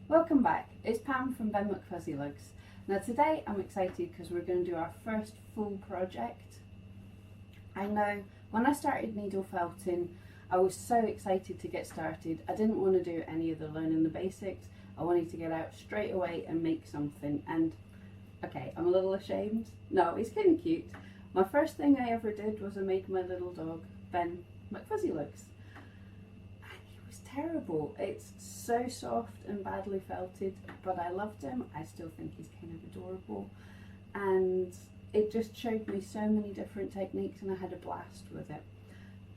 Welcome back, it's Pam from BenMcfuzzylugs. Now today I'm excited because we're going to do our first full project. I know when I started needle felting I was so excited to get started. I didn't want to do any of the learning the basics. I wanted to get out straight away and make something, and okay, I'm a little ashamed. No, it's kind of cute. My first thing I ever did was I made my little dog BenMcfuzzylugs. Terrible. It's so soft and badly felted, but I loved him. I still think he's kind of adorable, and it just showed me so many different techniques and I had a blast with it.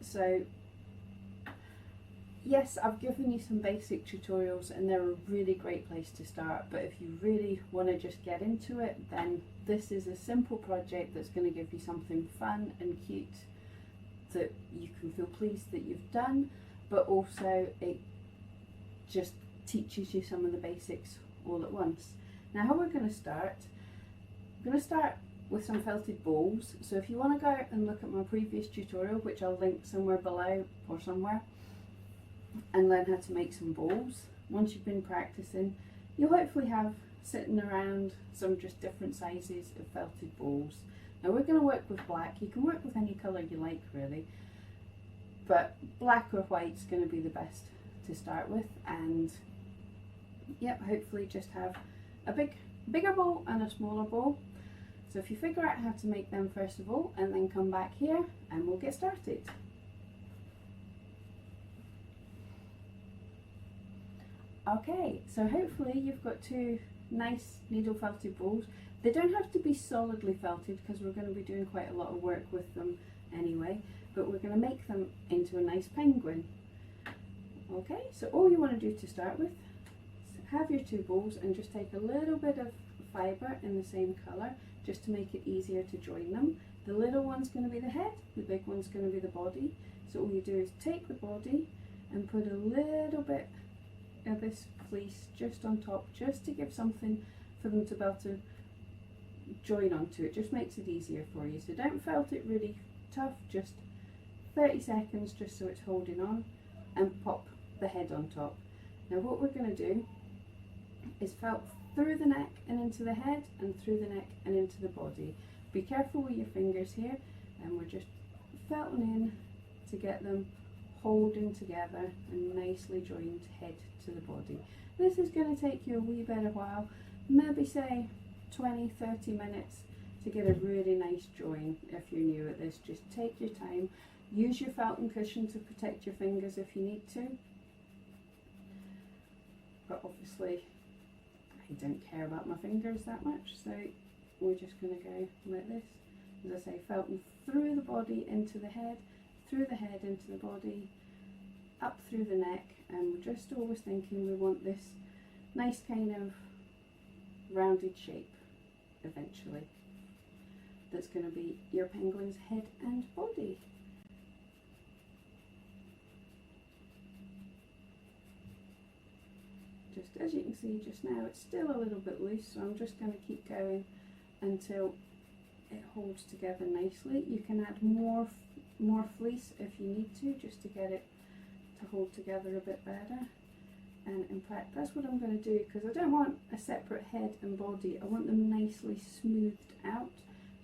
So yes, I've given you some basic tutorials and they're a really great place to start, but if you really want to just get into it, then this is a simple project that's going to give you something fun and cute that you can feel pleased that you've done, but also it just teaches you some of the basics all at once. Now how we're going to start, I'm going to start with some felted balls. So if you want to go and look at my previous tutorial, which I'll link somewhere below or somewhere, and learn how to make some balls, once you've been practicing, you'll hopefully have sitting around some just different sizes of felted balls. Now we're going to work with black. You can work with any colour you like really, but black or white's going to be the best to start with. And yep, hopefully just have a bigger ball and a smaller ball. So if you figure out how to make them first of all, and then come back here and we'll get started. Okay, so hopefully you've got two nice needle felted balls. They don't have to be solidly felted because we're going to be doing quite a lot of work with them anyway, but we're going to make them into a nice penguin. Okay, so all you want to do to start with is have your two balls and just take a little bit of fibre in the same colour just to make it easier to join them. The little one's going to be the head, the big one's going to be the body. So all you do is take the body and put a little bit of this fleece just on top, just to give something for them to be able to join onto. It just makes it easier for you. So don't felt it really tough, just 30 seconds just so it's holding on, and pop the head on top. Now what we're going to do is felt through the neck and into the head, and through the neck and into the body. Be careful with your fingers here, and we're just felting in to get them holding together and nicely joined head to the body. This is going to take you a wee bit of while, maybe say 20-30 minutes to get a really nice join. If you're new at this, just take your time. Use your felting cushion to protect your fingers if you need to, but obviously I don't care about my fingers that much, so we're just going to go like this. As I say, felting through the body into the head, through the head into the body, up through the neck, and we're just always thinking we want this nice kind of rounded shape eventually that's going to be your penguin's head and body. Just as you can see just now, it's still a little bit loose, so I'm just going to keep going until it holds together nicely. You can add more fleece if you need to, just to get it to hold together a bit better. And in fact that's what I'm going to do, because I don't want a separate head and body. I want them nicely smoothed out,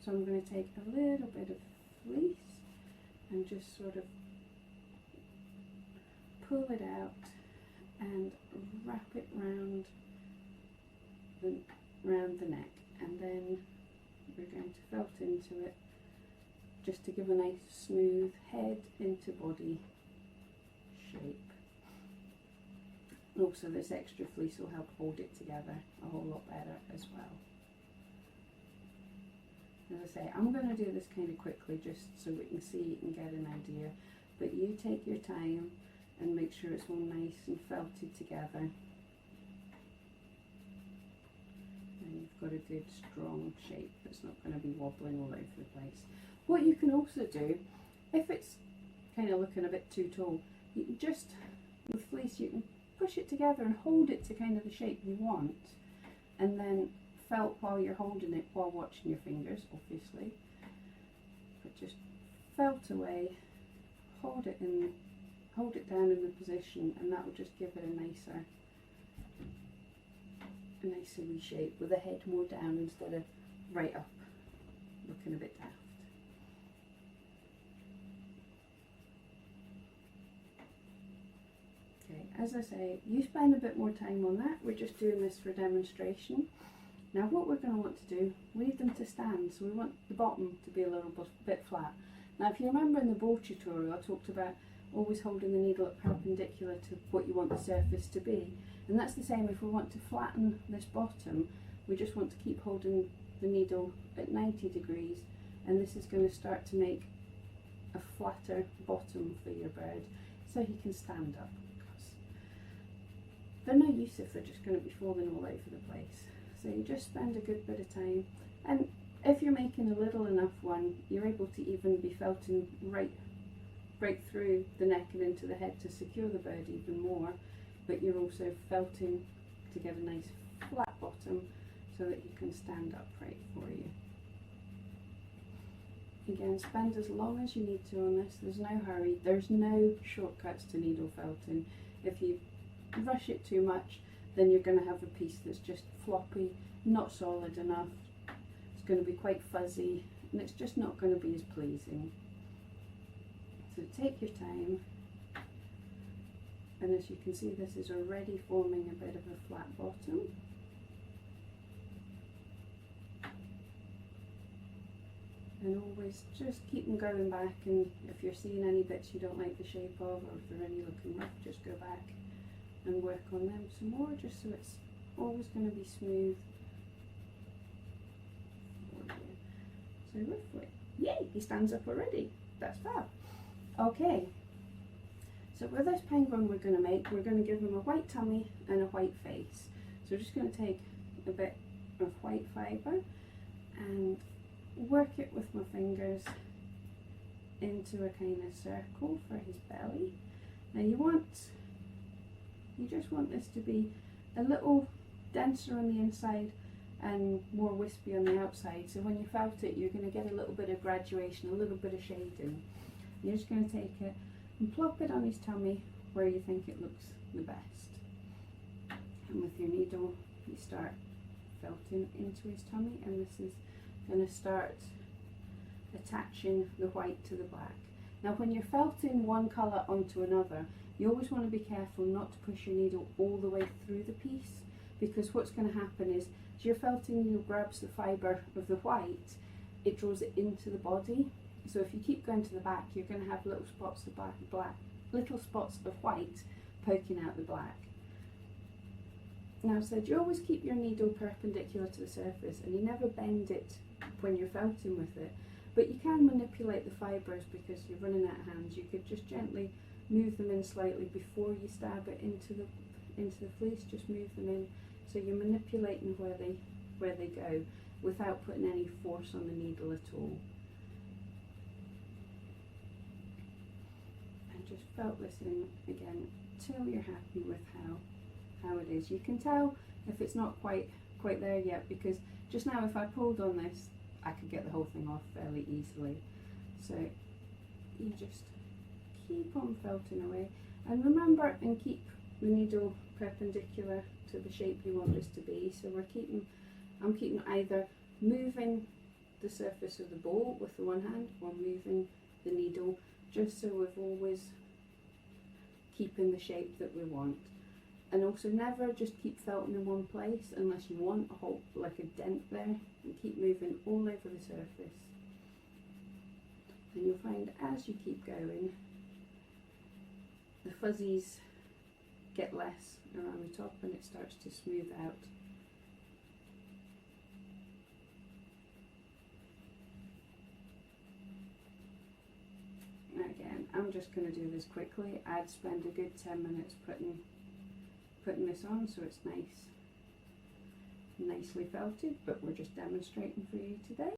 so I'm going to take a little bit of fleece and just sort of pull it out and wrap it round the neck, and then we're going to felt into it just to give a nice smooth head into body shape. And also this extra fleece will help hold it together a whole lot better as well. As I say, I'm going to do this kind of quickly just so we can see and get an idea, but you take your time and make sure it's all nice and felted together, and you've got a good strong shape that's not going to be wobbling all over the place. What you can also do, if it's kind of looking a bit too tall, you can just, with fleece, you can push it together and hold it to kind of the shape you want, and then felt while you're holding it while watching your fingers, obviously, but just felt away, hold it down in the position, and that will just give it a nicer a nice wee shape with the head more down instead of right up, looking a bit daft. Okay, as I say, you spend a bit more time on that. We're just doing this for demonstration. Now what we're going to want to do, we need them to stand, so we want the bottom to be a little bit flat. Now if you remember in the bow tutorial, I talked about always holding the needle perpendicular to what you want the surface to be. And that's the same if we want to flatten this bottom, we just want to keep holding the needle at 90 degrees, and this is going to start to make a flatter bottom for your bird so he can stand up. They're no use if they're just going to be falling all over the place. So you just spend a good bit of time, and if you're making a little enough one, you're able to even be felting right through the neck and into the head to secure the bird even more, but you're also felting to get a nice flat bottom so that he can stand upright for you. Again, spend as long as you need to on this. There's no hurry, there's no shortcuts to needle felting. If you rush it too much, then you're going to have a piece that's just floppy, not solid enough. It's going to be quite fuzzy, and it's just not going to be as pleasing. So take your time, and as you can see, this is already forming a bit of a flat bottom. And always just keep them going back, and if you're seeing any bits you don't like the shape of, or if they're any looking rough, just go back and work on them some more, just so it's always going to be smooth for you. So roughly, yay, he stands up already. That's fab. Okay, so with this penguin we're going to make, we're going to give him a white tummy and a white face. So we're just going to take a bit of white fibre and work it with my fingers into a kind of circle for his belly. Now you just want this to be a little denser on the inside and more wispy on the outside, so when you felt it you're going to get a little bit of graduation, a little bit of shading. You're just going to take it and plop it on his tummy where you think it looks the best, and with your needle you start felting into his tummy, and this is going to start attaching the white to the black. Now when you're felting one colour onto another, you always want to be careful not to push your needle all the way through the piece, because what's going to happen is as your felting needle grabs the fibre of the white, it draws it into the body. So if you keep going to the back, you're going to have little spots of black, little spots of white poking out the black. Now I said you always keep your needle perpendicular to the surface, and you never bend it when you're felting with it, but you can manipulate the fibres because you're running out of hands. You could just gently move them in slightly before you stab it into the fleece. Just move them in, so you're manipulating where they go without putting any force on the needle at all. And just felt this in again till you're happy with how it is. You can tell if it's not quite there yet, because just now if I pulled on this I could get the whole thing off fairly easily. So you just keep on felting away, and remember and keep the needle perpendicular to the shape you want this to be. So I'm keeping either moving the surface of the bowl with the one hand or moving the needle, just so we're always keeping the shape that we want. And also never just keep felting in one place unless you want a whole, like a dent there, and keep moving all over the surface. And you'll find as you keep going, the fuzzies get less around the top and it starts to smooth out. Again, I'm just going to do this quickly. I'd spend a good 10 minutes putting this on, so it's nicely felted, but we're just demonstrating for you today.